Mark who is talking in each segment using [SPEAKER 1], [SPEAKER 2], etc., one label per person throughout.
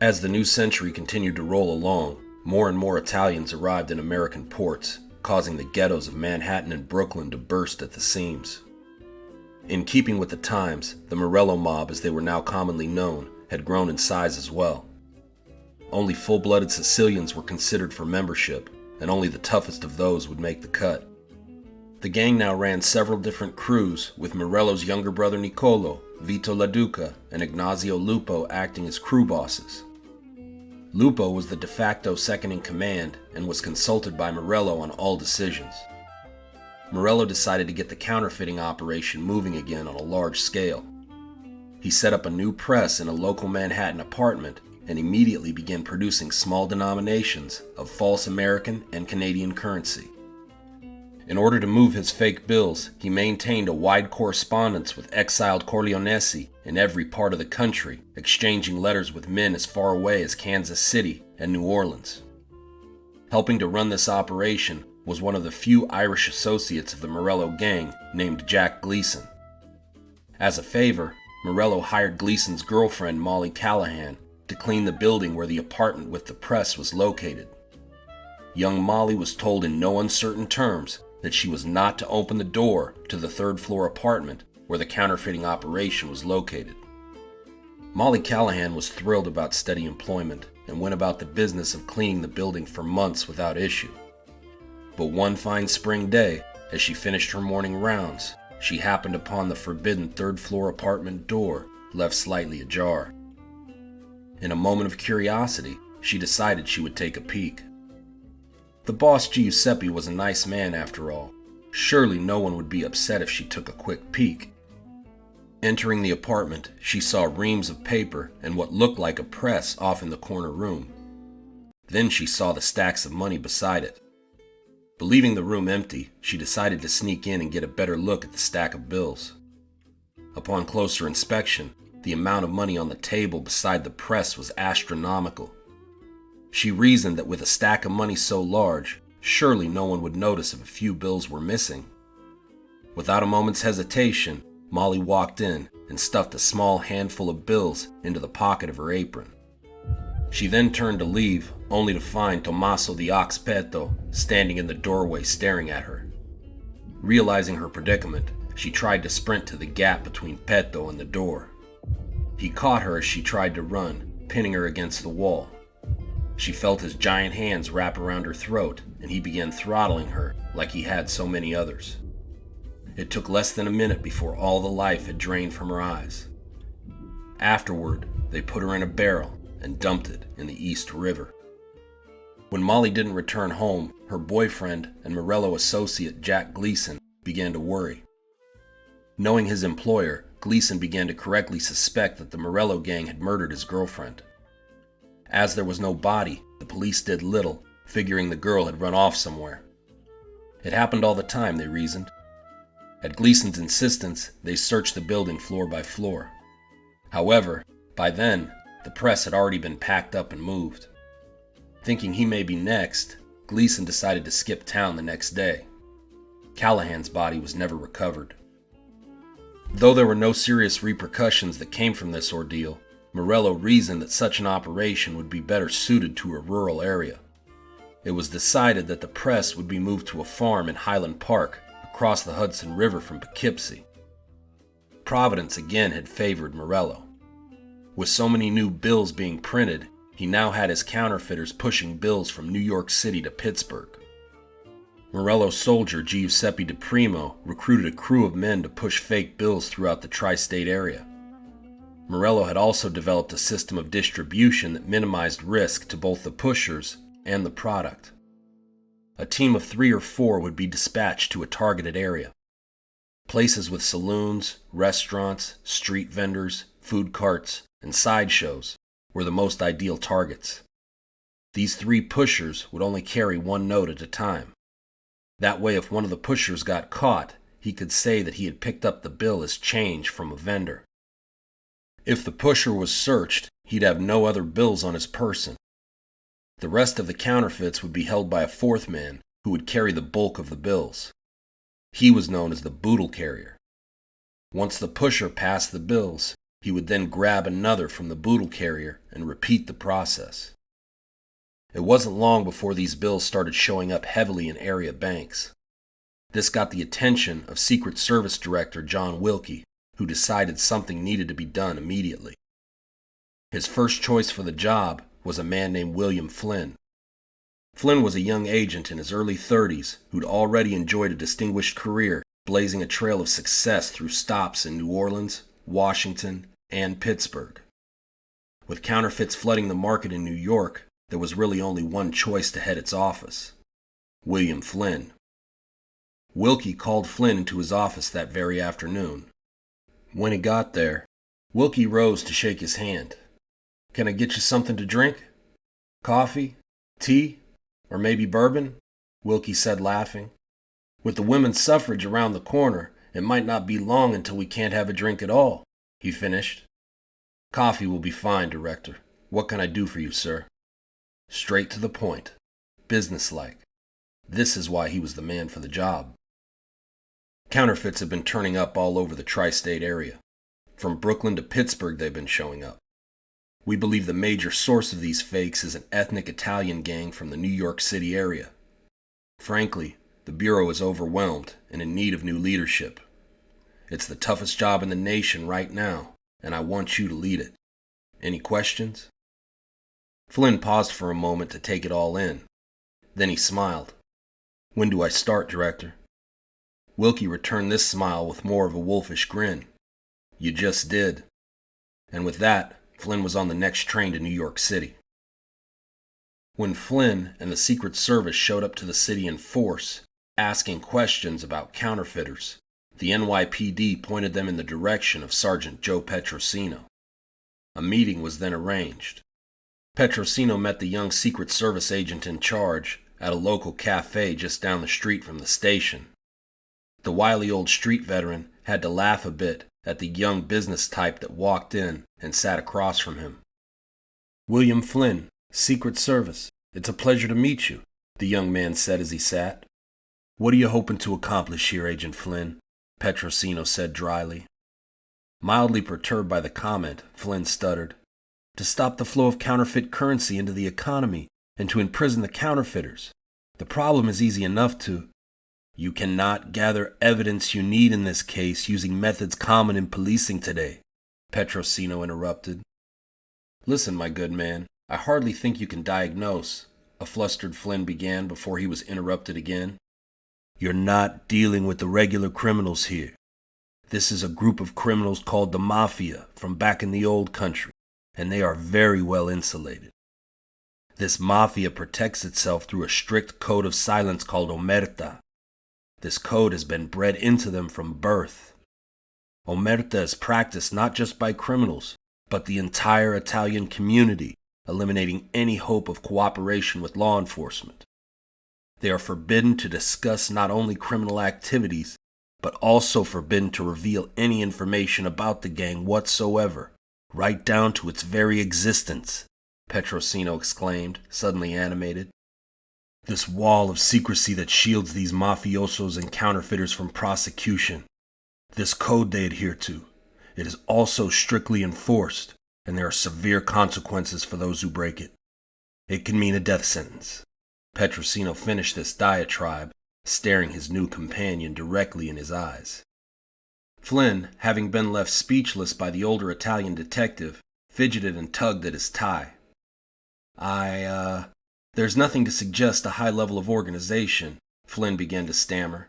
[SPEAKER 1] As the new century continued to roll along, more and more Italians arrived in American ports, causing the ghettos of Manhattan and Brooklyn to burst at the seams. In keeping with the times, the Morello mob, as they were now commonly known, had grown in size as well. Only full-blooded Sicilians were considered for membership, and only the toughest of those would make the cut. The gang now ran several different crews, with Morello's younger brother Niccolo, Vito La Duca, and Ignazio Lupo acting as crew bosses. Lupo was the de facto second-in-command and was consulted by Morello on all decisions. Morello decided to get the counterfeiting operation moving again on a large scale. He set up a new press in a local Manhattan apartment and immediately began producing small denominations of false American and Canadian currency. In order to move his fake bills, he maintained a wide correspondence with exiled Corleonesi in every part of the country, exchanging letters with men as far away as Kansas City and New Orleans. Helping to run this operation was one of the few Irish associates of the Morello gang named Jack Gleason. As a favor, Morello hired Gleason's girlfriend Molly Callahan to clean the building where the apartment with the press was located. Young Molly was told in no uncertain terms that she was not to open the door to the third-floor apartment where the counterfeiting operation was located. Molly Callahan was thrilled about steady employment and went about the business of cleaning the building for months without issue. But one fine spring day, as she finished her morning rounds, she happened upon the forbidden third-floor apartment door, left slightly ajar. In a moment of curiosity, she decided she would take a peek. The boss Giuseppe was a nice man after all. Surely no one would be upset if she took a quick peek. Entering the apartment, she saw reams of paper and what looked like a press off in the corner room. Then she saw the stacks of money beside it. Believing the room empty, she decided to sneak in and get a better look at the stack of bills. Upon closer inspection, the amount of money on the table beside the press was astronomical. She reasoned that with a stack of money so large, surely no one would notice if a few bills were missing. Without a moment's hesitation, Molly walked in and stuffed a small handful of bills into the pocket of her apron. She then turned to leave, only to find Tommaso the Oxpeto standing in the doorway staring at her. Realizing her predicament, she tried to sprint to the gap between Petto and the door. He caught her as she tried to run, pinning her against the wall. She felt his giant hands wrap around her throat, and he began throttling her like he had so many others. It took less than a minute before all the life had drained from her eyes. Afterward, they put her in a barrel and dumped it in the East River. When Molly didn't return home, her boyfriend and Morello associate Jack Gleason began to worry. Knowing his employer, Gleason began to correctly suspect that the Morello gang had murdered his girlfriend. As there was no body, the police did little, figuring the girl had run off somewhere. It happened all the time, they reasoned. At Gleason's insistence, they searched the building floor by floor. However, by then, the press had already been packed up and moved. Thinking he may be next, Gleason decided to skip town the next day. Callahan's body was never recovered. Though there were no serious repercussions that came from this ordeal, Morello reasoned that such an operation would be better suited to a rural area. It was decided that the press would be moved to a farm in Highland Park, across the Hudson River from Poughkeepsie. Providence again had favored Morello. With so many new bills being printed, he now had his counterfeiters pushing bills from New York City to Pittsburgh. Morello's soldier Giuseppe De Primo recruited a crew of men to push fake bills throughout the tri-state area. Morello had also developed a system of distribution that minimized risk to both the pushers and the product. A team of 3 or 4 would be dispatched to a targeted area. Places with saloons, restaurants, street vendors, food carts, and sideshows were the most ideal targets. These 3 pushers would only carry 1 note at a time. That way, if one of the pushers got caught, he could say that he had picked up the bill as change from a vendor. If the pusher was searched, he'd have no other bills on his person. The rest of the counterfeits would be held by a 4th man who would carry the bulk of the bills. He was known as the boodle carrier. Once the pusher passed the bills, He would then grab another from the boodle carrier and repeat the process. It wasn't long before these bills started showing up heavily in area banks. This got the attention of Secret Service Director John Wilkie, who decided something needed to be done immediately. His first choice for the job was a man named William Flynn. Flynn was a young agent in his early 30s who'd already enjoyed a distinguished career, blazing a trail of success through stops in New Orleans, Washington, and Pittsburgh. With counterfeits flooding the market in New York, there was really only one choice to head its office: William Flynn. Wilkie called Flynn into his office that very afternoon. When he got there, Wilkie rose to shake his hand. "Can I get you something to drink? Coffee? Tea? Or maybe bourbon?" Wilkie said, laughing. "With the women's suffrage around the corner, it might not be long until we can't have a drink at all," he finished. "Coffee will be fine, Director. What can I do for you, sir?" Straight to the point. Businesslike. This is why he was the man for the job. Counterfeits have been turning up all over the tri-state area. From Brooklyn to Pittsburgh, they've been showing up. We believe the major source of these fakes is an ethnic Italian gang from the New York City area. Frankly, the Bureau is overwhelmed and in need of new leadership. It's the toughest job in the nation right now, and I want you to lead it. Any questions? Flynn paused for a moment to take it all in. Then he smiled. "When do I start, Director?" Wilkie returned this smile with more of a wolfish grin. "You just did." And with that, Flynn was on the next train to New York City. When Flynn and the Secret Service showed up to the city in force, asking questions about counterfeiters, the NYPD pointed them in the direction of Sergeant Joe Petrosino. A meeting was then arranged. Petrosino met the young Secret Service agent in charge at a local cafe just down the street from the station. The wily old street veteran had to laugh a bit at the young business type that walked in and sat across from him. "William Flynn, Secret Service. It's a pleasure to meet you," the young man said as he sat. "What are you hoping to accomplish here, Agent Flynn?" Petrosino said dryly. Mildly perturbed by the comment, Flynn stuttered. "To stop the flow of counterfeit currency into the economy and to imprison the counterfeiters. The problem is easy enough to—" "You cannot gather evidence you need in this case using methods common in policing today," Petrosino interrupted. "Listen, my good man, I hardly think you can diagnose," a flustered Flynn began before he was interrupted again. "You're not dealing with the regular criminals here. This is a group of criminals called the Mafia from back in the old country, and they are very well insulated. This Mafia protects itself through a strict code of silence called Omerta. This code has been bred into them from birth. Omerta is practiced not just by criminals, but the entire Italian community, eliminating any hope of cooperation with law enforcement. They are forbidden to discuss not only criminal activities, but also forbidden to reveal any information about the gang whatsoever, right down to its very existence," Petrosino exclaimed, suddenly animated. "This wall of secrecy that shields these mafiosos and counterfeiters from prosecution. This code they adhere to. It is also strictly enforced, and there are severe consequences for those who break it. It can mean a death sentence." Petrosino finished this diatribe, staring his new companion directly in his eyes. Flynn, having been left speechless by the older Italian detective, fidgeted and tugged at his tie. There's nothing to suggest a high level of organization," Flynn began to stammer.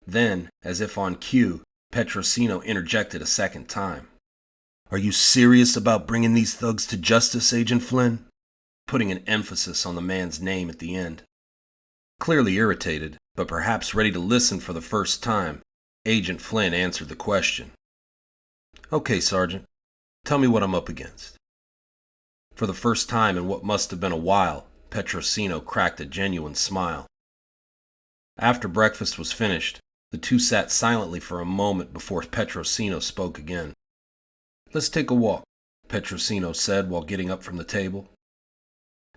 [SPEAKER 1] Then, as if on cue, Petrosino interjected a second time. "Are you serious about bringing these thugs to justice, Agent Flynn?" putting an emphasis on the man's name at the end. Clearly irritated, but perhaps ready to listen for the first time, Agent Flynn answered the question. "Okay, Sergeant. Tell me what I'm up against." For the first time in what must have been a while, Petrosino cracked a genuine smile. After breakfast was finished, the two sat silently for a moment before Petrosino spoke again. "Let's take a walk," Petrosino said while getting up from the table.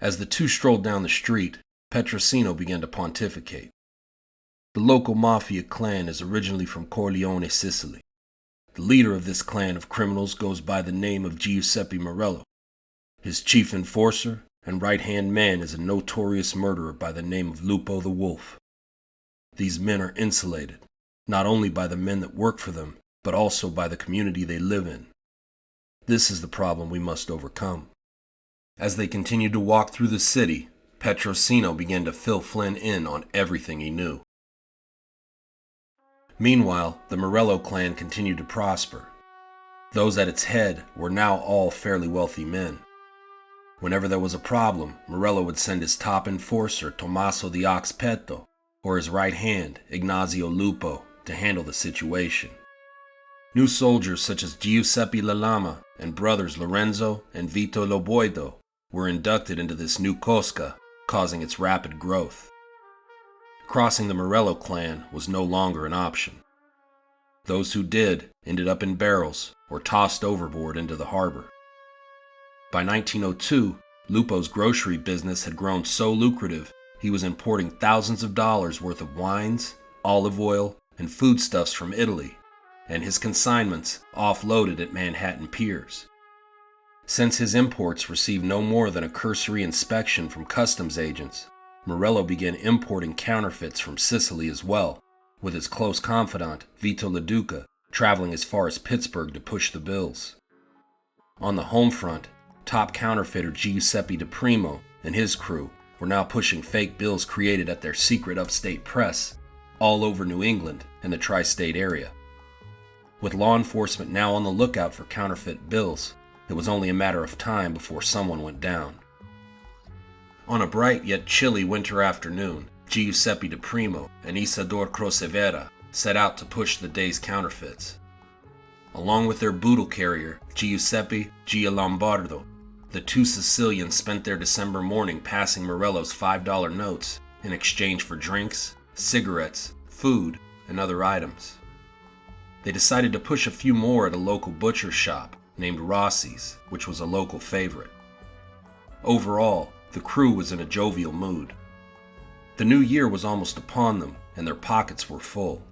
[SPEAKER 1] As the two strolled down the street, Petrosino began to pontificate. "The local mafia clan is originally from Corleone, Sicily. The leader of this clan of criminals goes by the name of Giuseppe Morello. His chief enforcer and right-hand man is a notorious murderer by the name of Lupo the Wolf. These men are insulated, not only by the men that work for them, but also by the community they live in. This is the problem we must overcome. As they continued to walk through the city, Petrosino began to fill Flynn in on everything he knew. Meanwhile, the Morello clan continued to prosper. Those at its head were now all fairly wealthy men. Whenever there was a problem, Morello would send his top enforcer, Tommaso the Ox Petto, or his right hand, Ignazio Lupo, to handle the situation. New soldiers such as Giuseppe La Lama and brothers Lorenzo and Vito Loboido were inducted into this new cosca, causing its rapid growth. Crossing the Morello clan was no longer an option. Those who did ended up in barrels or tossed overboard into the harbor. By 1902, Lupo's grocery business had grown so lucrative he was importing thousands of dollars worth of wines, olive oil, and foodstuffs from Italy, and his consignments offloaded at Manhattan piers. Since his imports received no more than a cursory inspection from customs agents, Morello began importing counterfeits from Sicily as well, with his close confidant, Vito LaDuca, traveling as far as Pittsburgh to push the bills. On the home front, top counterfeiter Giuseppe DePrimo and his crew were now pushing fake bills created at their secret upstate press all over New England and the tri-state area. With law enforcement now on the lookout for counterfeit bills, it was only a matter of time before someone went down. On a bright yet chilly winter afternoon, Giuseppe DePrimo and Isidore Crocevera set out to push the day's counterfeits. Along with their boodle carrier, Giuseppe Gialombardo, the two Sicilians spent their December morning passing Morello's $5 notes in exchange for drinks, cigarettes, food, and other items. They decided to push a few more at a local butcher shop named Rossi's, which was a local favorite. Overall, the crew was in a jovial mood. The new year was almost upon them, and their pockets were full.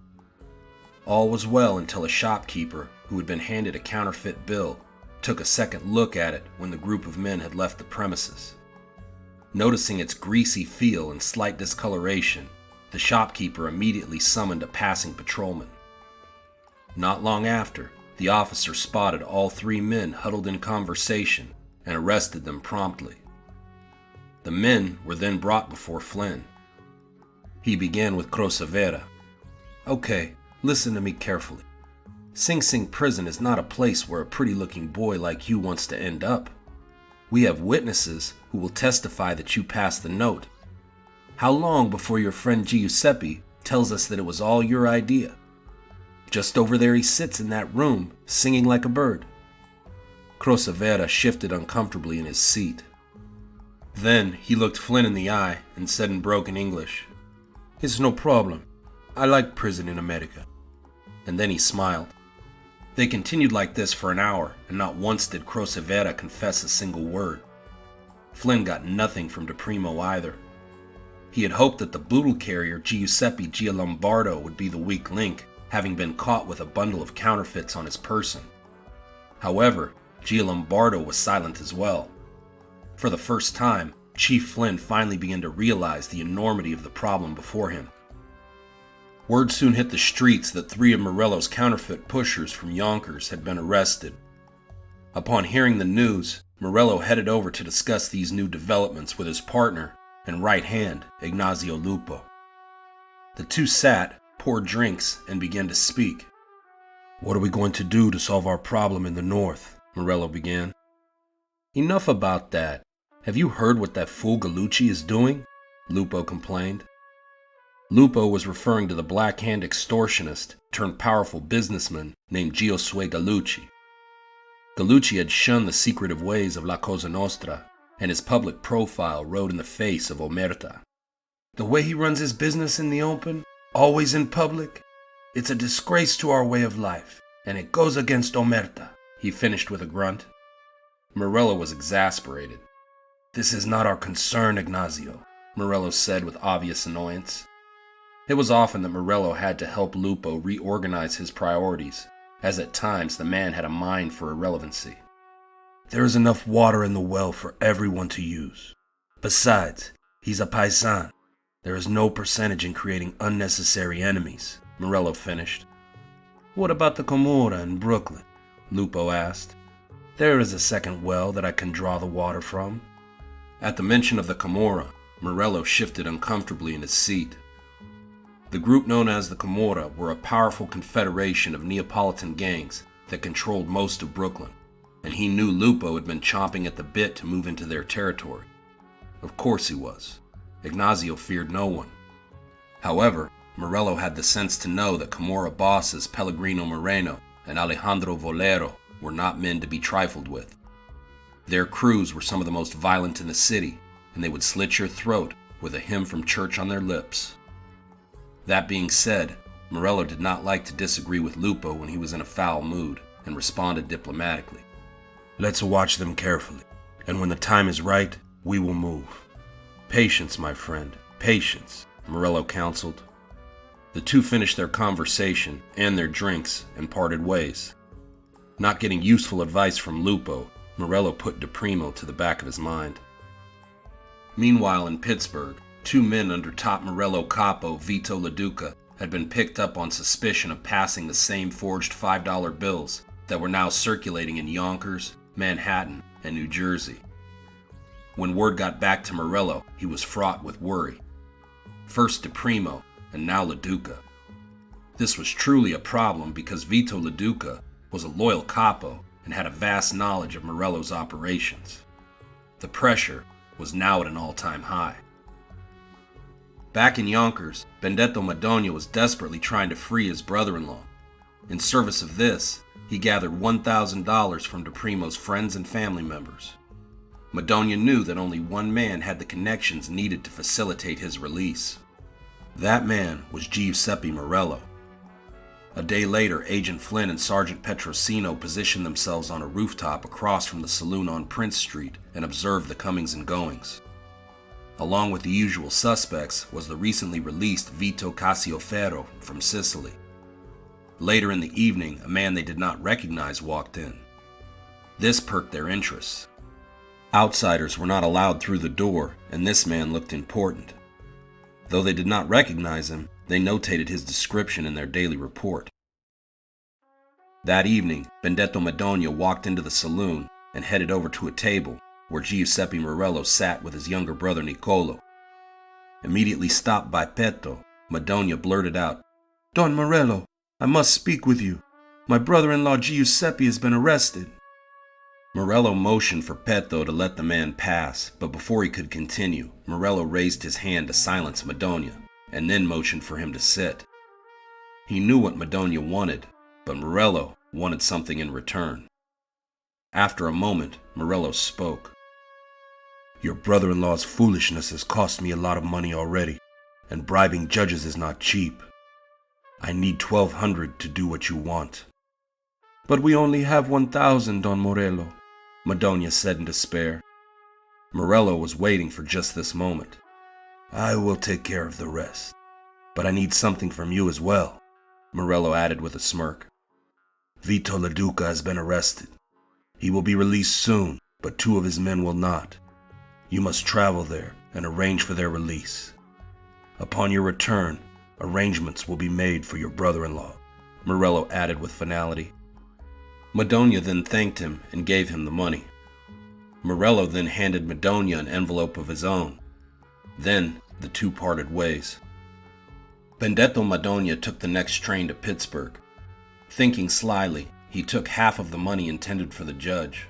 [SPEAKER 1] All was well until a shopkeeper, who had been handed a counterfeit bill, took a second look at it when the group of men had left the premises. Noticing its greasy feel and slight discoloration, the shopkeeper immediately summoned a passing patrolman. Not long after, the officer spotted all three men huddled in conversation and arrested them promptly. The men were then brought before Flynn. He began with Crocevera. "Okay, listen to me carefully. Sing Sing prison is not a place where a pretty-looking boy like you wants to end up. We have witnesses who will testify that you passed the note. How long before your friend Giuseppe tells us that it was all your idea? Just over there he sits in that room, singing like a bird." Crocevera shifted uncomfortably in his seat. Then he looked Flynn in the eye and said in broken English, "It's no problem. I like prison in America." And then he smiled. They continued like this for an hour, and not once did Crocevera confess a single word. Flynn got nothing from DePrimo either. He had hoped that the boodle carrier Giuseppe Gialombardo would be the weak link, having been caught with a bundle of counterfeits on his person. However, Gialombardo was silent as well. For the first time, Chief Flynn finally began to realize the enormity of the problem before him. Word soon hit the streets that three of Morello's counterfeit pushers from Yonkers had been arrested. Upon hearing the news, Morello headed over to discuss these new developments with his partner and right hand, Ignazio Lupo. The two sat, poured drinks, and began to speak. "What are we going to do to solve our problem in the north?" Morello began. "Enough about that. Have you heard what that fool Gallucci is doing?" Lupo complained. Lupo was referring to the black-hand extortionist turned powerful businessman named Giosuè Gallucci. Gallucci had shunned the secretive ways of La Cosa Nostra, and his public profile rode in the face of Omerta. "The way he runs his business in the open, always in public, it's a disgrace to our way of life, and it goes against Omerta," he finished with a grunt. Morello was exasperated. "This is not our concern, Ignazio," Morello said with obvious annoyance. It was often that Morello had to help Lupo reorganize his priorities, as at times the man had a mind for irrelevancy. "There is enough water in the well for everyone to use. Besides, he's a paisan. There is no percentage in creating unnecessary enemies," Morello finished. "What about the Camorra in Brooklyn?" Lupo asked. "There is a second well that I can draw the water from." At the mention of the Camorra, Morello shifted uncomfortably in his seat. The group known as the Camorra were a powerful confederation of Neapolitan gangs that controlled most of Brooklyn, and he knew Lupo had been chomping at the bit to move into their territory. Of course he was. Ignacio feared no one. However, Morello had the sense to know that Camorra bosses Pellegrino Moreno and Alejandro Volero were not men to be trifled with. Their crews were some of the most violent in the city, and they would slit your throat with a hymn from church on their lips. That being said, Morello did not like to disagree with Lupo when he was in a foul mood, and responded diplomatically. "Let's watch them carefully, and when the time is right, we will move." "Patience, my friend, patience," Morello counseled. The two finished their conversation and their drinks and parted ways. Not getting useful advice from Lupo, Morello put DePrimo to the back of his mind. Meanwhile in Pittsburgh, two men under top Morello capo Vito LaDuca had been picked up on suspicion of passing the same forged $5 bills that were now circulating in Yonkers, Manhattan, and New Jersey. When word got back to Morello, he was fraught with worry. First DePrimo, and now LaDuca. This was truly a problem because Vito LaDuca was a loyal capo and had a vast knowledge of Morello's operations. The pressure was now at an all-time high. Back in Yonkers, Benedetto Madonia was desperately trying to free his brother-in-law. In service of this, he gathered $1,000 from DePrimo's friends and family members. Madonia knew that only one man had the connections needed to facilitate his release. That man was Giuseppe Morello. A day later, Agent Flynn and Sergeant Petrosino positioned themselves on a rooftop across from the saloon on Prince Street and observed the comings and goings. Along with the usual suspects was the recently released Vito Cassioferro from Sicily. Later in the evening, a man they did not recognize walked in. This perked their interest. Outsiders were not allowed through the door, and this man looked important. Though they did not recognize him, they notated his description in their daily report. That evening, Benedetto Madonia walked into the saloon and headed over to a table where Giuseppe Morello sat with his younger brother Niccolo. Immediately stopped by Petto, Madonia blurted out, "Don Morello, I must speak with you. My brother-in-law Giuseppe has been arrested." Morello motioned for Petto to let the man pass, but before he could continue, Morello raised his hand to silence Madonia, and then motioned for him to sit. He knew what Madonia wanted, but Morello wanted something in return. After a moment, Morello spoke. "Your brother-in-law's foolishness has cost me a lot of money already, and bribing judges is not cheap. I need 1,200 to do what you want." "But we only have 1,000, Don Morello," Madonia said in despair. Morello was waiting for just this moment. "I will take care of the rest, but I need something from you as well," Morello added with a smirk. "Vito LaDuca has been arrested. He will be released soon, but 2 of his men will not. You must travel there and arrange for their release. Upon your return, arrangements will be made for your brother-in-law," Morello added with finality. Madonia then thanked him and gave him the money. Morello then handed Madonia an envelope of his own. Then the two parted ways. Benedetto Madonia took the next train to Pittsburgh. Thinking slyly, he took half of the money intended for the judge.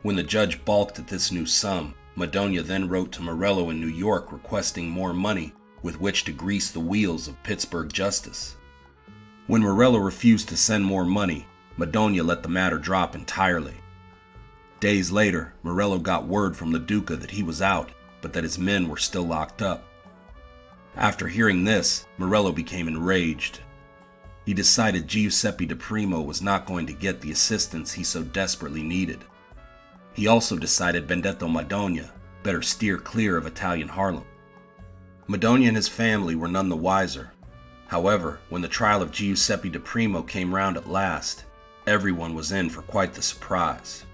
[SPEAKER 1] When the judge balked at this new sum, Madonia then wrote to Morello in New York requesting more money with which to grease the wheels of Pittsburgh justice. When Morello refused to send more money, Madonia let the matter drop entirely. Days later, Morello got word from LaDuca that he was out, but that his men were still locked up. After hearing this, Morello became enraged. He decided Giuseppe DePrimo was not going to get the assistance he so desperately needed. He also decided Benedetto Madonia better steer clear of Italian Harlem. Madonia and his family were none the wiser. However, when the trial of Giuseppe DePrimo came round at last, Everyone was in for quite the surprise.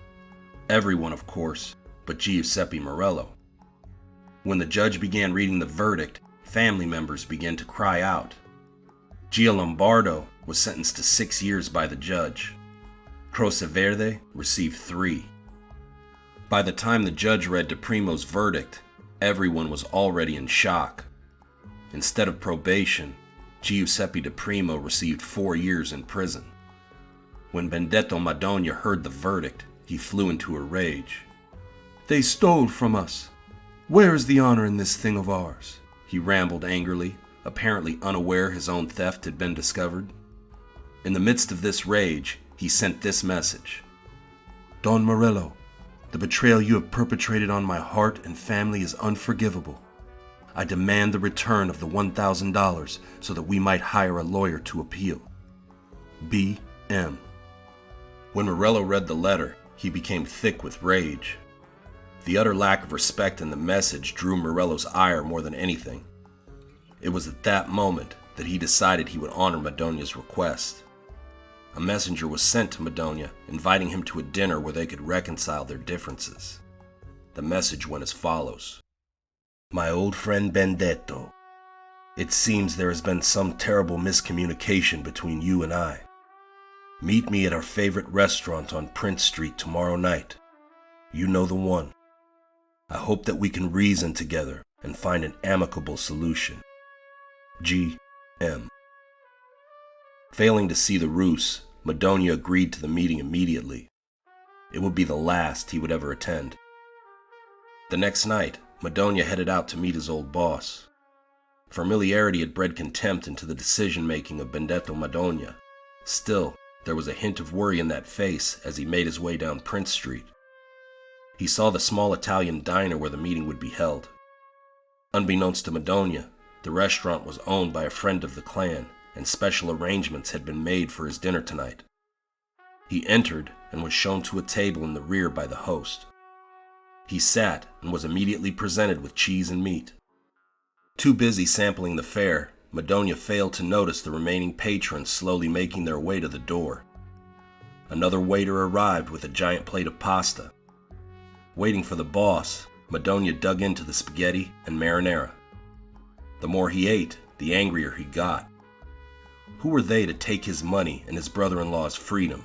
[SPEAKER 1] Everyone, of course, but Giuseppe Morello. When the judge began reading the verdict, family members began to cry out. Gia Lombardo was sentenced to 6 years by the judge. Croce Verde received 3. By the time the judge read DePrimo's verdict, everyone was already in shock. Instead of probation, Giuseppe DePrimo received 4 years in prison. When Benedetto Madonia heard the verdict, he flew into a rage. "They stole from us. Where is the honor in this thing of ours?" he rambled angrily, apparently unaware his own theft had been discovered. In the midst of this rage, he sent this message. "Don Morello, the betrayal you have perpetrated on my heart and family is unforgivable. I demand the return of the $1,000 so that we might hire a lawyer to appeal. B.M." When Morello read the letter, he became thick with rage. The utter lack of respect in the message drew Morello's ire more than anything. It was at that moment that he decided he would honor Madonia's request. A messenger was sent to Madonia, inviting him to a dinner where they could reconcile their differences. The message went as follows. "My old friend Benedetto, it seems there has been some terrible miscommunication between you and I. Meet me at our favorite restaurant on Prince Street tomorrow night. You know the one. I hope that we can reason together and find an amicable solution. G.M." Failing to see the ruse, Madonia agreed to the meeting immediately. It would be the last he would ever attend. The next night, Madonia headed out to meet his old boss. Familiarity had bred contempt into the decision-making of Benedetto Madonia. Still, there was a hint of worry in that face as he made his way down Prince Street. He saw the small Italian diner where the meeting would be held. Unbeknownst to Madonia, the restaurant was owned by a friend of the clan, and special arrangements had been made for his dinner tonight. He entered and was shown to a table in the rear by the host. He sat and was immediately presented with cheese and meat. Too busy sampling the fare, Madonia failed to notice the remaining patrons slowly making their way to the door. Another waiter arrived with a giant plate of pasta. Waiting for the boss, Madonia dug into the spaghetti and marinara. The more he ate, the angrier he got. Who were they to take his money and his brother-in-law's freedom?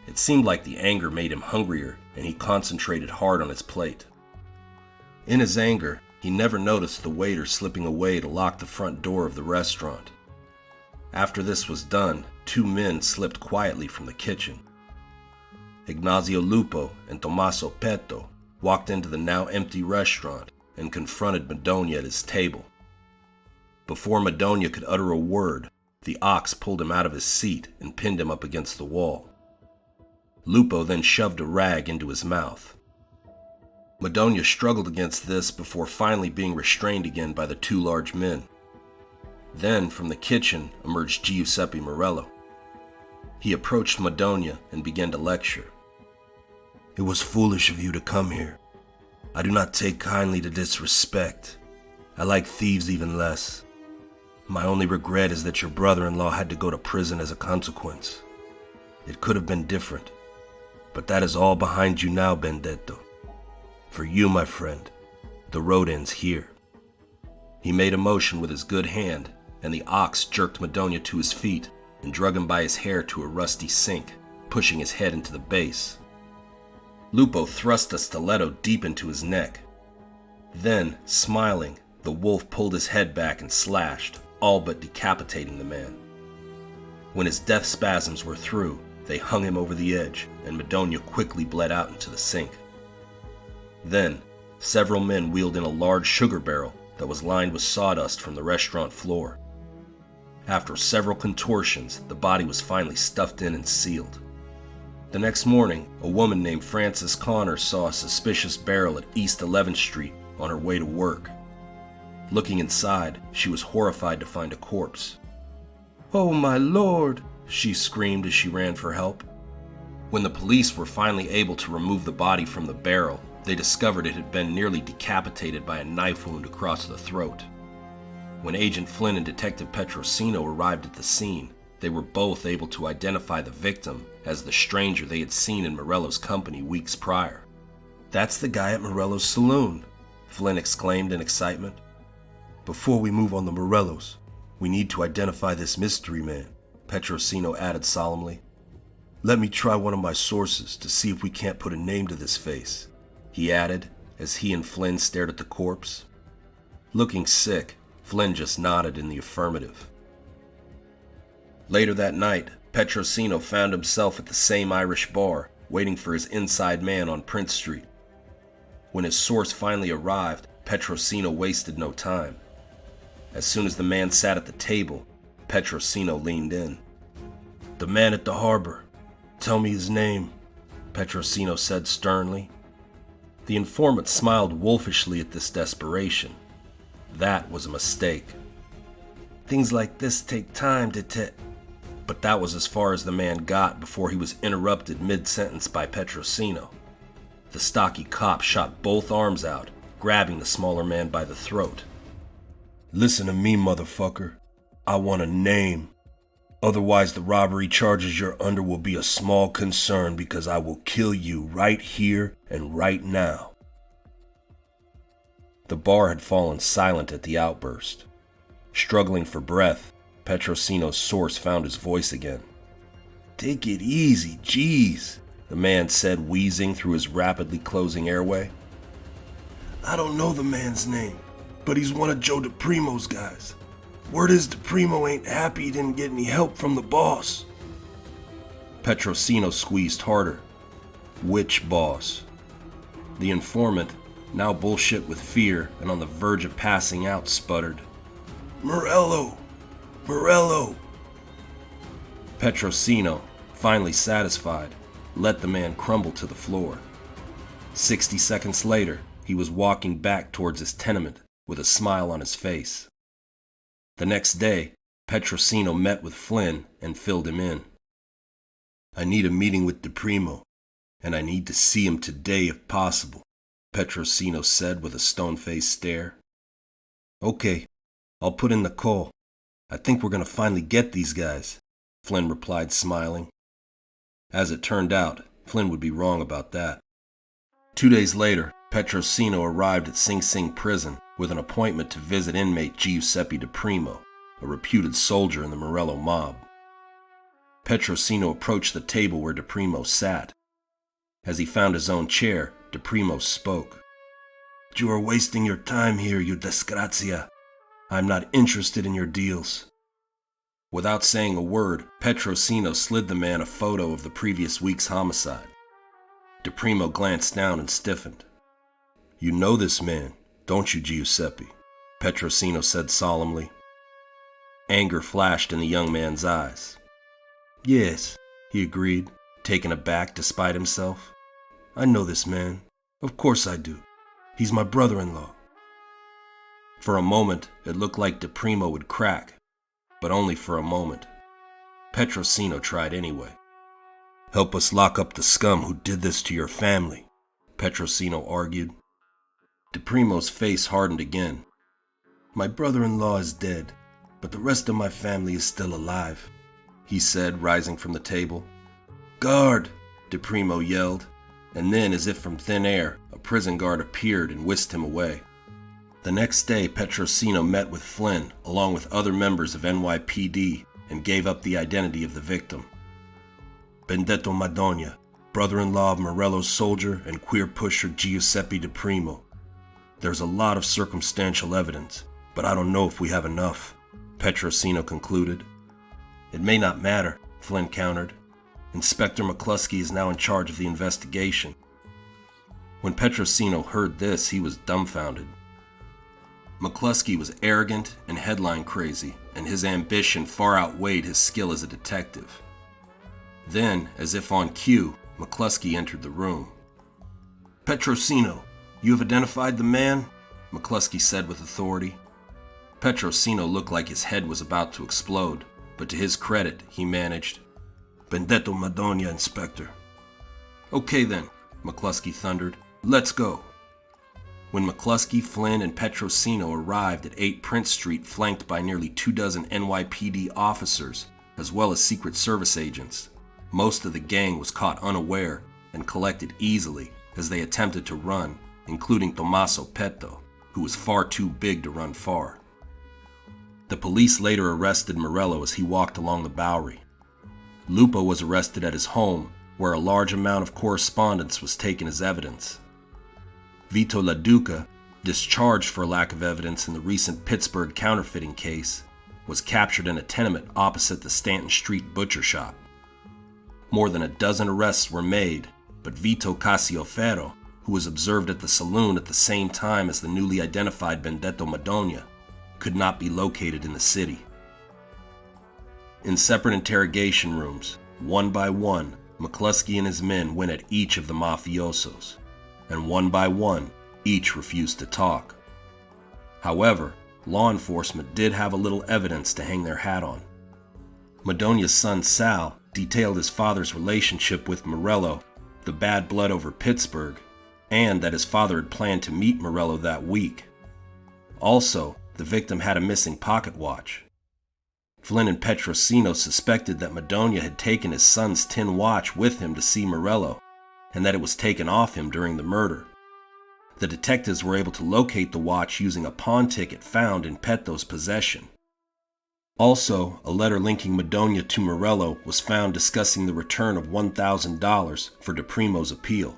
[SPEAKER 1] It seemed like the anger made him hungrier, and he concentrated hard on his plate. In his anger, he never noticed the waiter slipping away to lock the front door of the restaurant. After this was done, 2 men slipped quietly from the kitchen. Ignazio Lupo and Tommaso Petto walked into the now empty restaurant and confronted Madonia at his table. Before Madonia could utter a word, the ox pulled him out of his seat and pinned him up against the wall. Lupo then shoved a rag into his mouth. Madonia struggled against this before finally being restrained again by the 2 large men. Then, from the kitchen, emerged Giuseppe Morello. He approached Madonia and began to lecture. "It was foolish of you to come here. I do not take kindly to disrespect. I like thieves even less. My only regret is that your brother-in-law had to go to prison as a consequence. It could have been different, but that is all behind you now, Benedetto. For you, my friend, the road ends here." He made a motion with his good hand, and the ox jerked Madonia to his feet and drug him by his hair to a rusty sink, pushing his head into the base. Lupo thrust a stiletto deep into his neck. Then, smiling, the wolf pulled his head back and slashed, all but decapitating the man. When his death spasms were through, they hung him over the edge, and Madonia quickly bled out into the sink. Then, several men wheeled in a large sugar barrel that was lined with sawdust from the restaurant floor. After several contortions, the body was finally stuffed in and sealed. The next morning, a woman named Frances Connor saw a suspicious barrel at East 11th Street on her way to work. Looking inside, she was horrified to find a corpse. "Oh my lord!" she screamed as she ran for help. When the police were finally able to remove the body from the barrel, they discovered it had been nearly decapitated by a knife wound across the throat. When Agent Flynn and Detective Petrosino arrived at the scene, They were both able to identify the victim as the stranger they had seen in Morello's company weeks prior. "That's the guy at Morello's saloon," Flynn exclaimed in excitement. "Before we move on the Morellos, we need to identify this mystery man," Petrosino added solemnly. "Let me try one of my sources to see if we can't put a name to this face," he added as he and Flynn stared at the corpse. Looking sick, Flynn just nodded in the affirmative. Later that night, Petrosino found himself at the same Irish bar, waiting for his inside man on Prince Street. When his source finally arrived, Petrosino wasted no time. As soon as the man sat at the table, Petrosino leaned in. "The man at the harbor. Tell me his name," Petrosino said sternly. The informant smiled wolfishly at this desperation. That was a mistake. "Things like this take time to But that was as far as the man got before he was interrupted mid-sentence by Petrosino. The stocky cop shot both arms out, grabbing the smaller man by the throat. "Listen to me, motherfucker. I want a name. Otherwise, the robbery charges you're under will be a small concern because I will kill you right here and right now." The bar had fallen silent at the outburst. Struggling for breath, Petrosino's source found his voice again. "Take it easy, jeez," the man said, wheezing through his rapidly closing airway. "I don't know the man's name, but he's one of Joe DePrimo's guys. Word is DePrimo ain't happy he didn't get any help from the boss." Petrosino squeezed harder. "Which boss?" The informant, now bullshit with fear and on the verge of passing out, sputtered, "Morello! Morello!" Petrosino, finally satisfied, let the man crumble to the floor. 60 seconds later, he was walking back towards his tenement with a smile on his face. The next day, Petrosino met with Flynn and filled him in. "I need a meeting with DePrimo, and I need to see him today if possible," Petrosino said with a stone-faced stare. "Okay, I'll put in the call. I think we're going to finally get these guys," Flynn replied, smiling. As it turned out, Flynn would be wrong about that. 2 days later, Petrosino arrived at Sing Sing prison with an appointment to visit inmate Giuseppe DePrimo, a reputed soldier in the Morello mob. Petrosino approached the table where DePrimo sat. As he found his own chair, DePrimo spoke. "You are wasting your time here, you disgrazia. I'm not interested in your deals." Without saying a word, Petrosino slid the man a photo of the previous week's homicide. DePrimo glanced down and stiffened. "You know this man, don't you, Giuseppe?" Petrosino said solemnly. Anger flashed in the young man's eyes. "Yes," he agreed, taken aback despite himself. "I know this man. Of course I do. He's my brother-in-law." For a moment, it looked like DePrimo would crack, but only for a moment. Petrosino tried anyway. "Help us lock up the scum who did this to your family," Petrosino argued. DePrimo's face hardened again. "My brother-in-law is dead, but the rest of my family is still alive," he said, rising from the table. "Guard!" DePrimo yelled, and then, as if from thin air, a prison guard appeared and whisked him away. The next day, Petrosino met with Flynn, along with other members of NYPD, and gave up the identity of the victim. "Benedetto Madonna, brother-in-law of Morello's soldier and queer pusher Giuseppe DePrimo. There's a lot of circumstantial evidence, but I don't know if we have enough," Petrosino concluded. "It may not matter," Flynn countered. "Inspector McCluskey is now in charge of the investigation." When Petrosino heard this, he was dumbfounded. McCluskey was arrogant and headline crazy, and his ambition far outweighed his skill as a detective. Then, as if on cue, McCluskey entered the room. "Petrosino, you have identified the man?" McCluskey said with authority. Petrosino looked like his head was about to explode, but to his credit, he managed. "Benedetto Madonna, Inspector." "Okay then," McCluskey thundered. "Let's go." When McCluskey, Flynn, and Petrosino arrived at 8 Prince Street, flanked by nearly 24 NYPD officers, as well as Secret Service agents. Most of the gang was caught unaware and collected easily as they attempted to run, including Tommaso Petto, who was far too big to run far. The police later arrested Morello as he walked along the Bowery. Lupo was arrested at his home, where a large amount of correspondence was taken as evidence. Vito La Duca, discharged for lack of evidence in the recent Pittsburgh counterfeiting case, was captured in a tenement opposite the Stanton Street butcher shop. More than a dozen arrests were made, but Vito Cassioferro, who was observed at the saloon at the same time as the newly identified Benedetto Madogna, could not be located in the city. In separate interrogation rooms, one by one, McCluskey and his men went at each of the mafiosos, and one by one, each refused to talk. However, law enforcement did have a little evidence to hang their hat on. Madogna's son Sal detailed his father's relationship with Morello, the bad blood over Pittsburgh, and that his father had planned to meet Morello that week. Also, the victim had a missing pocket watch. Flynn and Petrosino suspected that Madogna had taken his son's tin watch with him to see Morello, and that it was taken off him during the murder. The detectives were able to locate the watch using a pawn ticket found in Petto's possession. Also, a letter linking Madogna to Morello was found discussing the return of $1,000 for De Primo's appeal.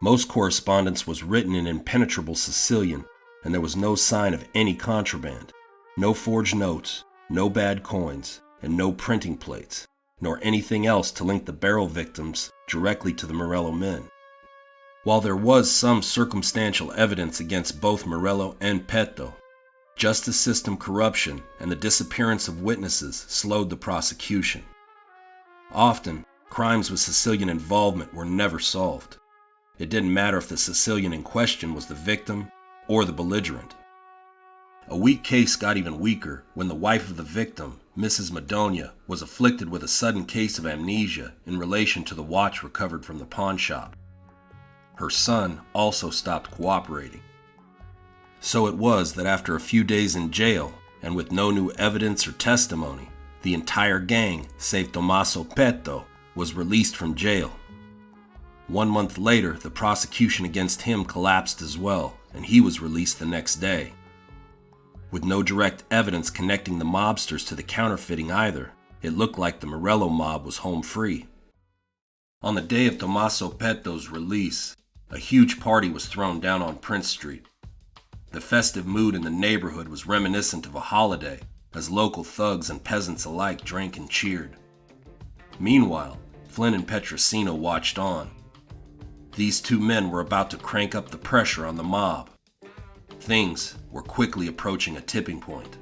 [SPEAKER 1] Most correspondence was written in impenetrable Sicilian, and there was no sign of any contraband, no forged notes, no bad coins, and no printing plates, nor anything else to link the barrel victims directly to the Morello men. While there was some circumstantial evidence against both Morello and Petto, justice system corruption and the disappearance of witnesses slowed the prosecution. Often, crimes with Sicilian involvement were never solved. It didn't matter if the Sicilian in question was the victim or the belligerent. A weak case got even weaker when the wife of the victim, Mrs. Madogna, was afflicted with a sudden case of amnesia in relation to the watch recovered from the pawn shop. Her son also stopped cooperating. So it was that after a few days in jail, and with no new evidence or testimony, the entire gang, save Tommaso Petto, was released from jail. 1 month later, the prosecution against him collapsed as well, and he was released the next day. With no direct evidence connecting the mobsters to the counterfeiting either, it looked like the Morello mob was home free. On the day of Tommaso Petto's release, a huge party was thrown down on Prince Street. The festive mood in the neighborhood was reminiscent of a holiday, as local thugs and peasants alike drank and cheered. Meanwhile, Flynn and Petrosino watched on. These two men were about to crank up the pressure on the mob. Things were quickly approaching a tipping point.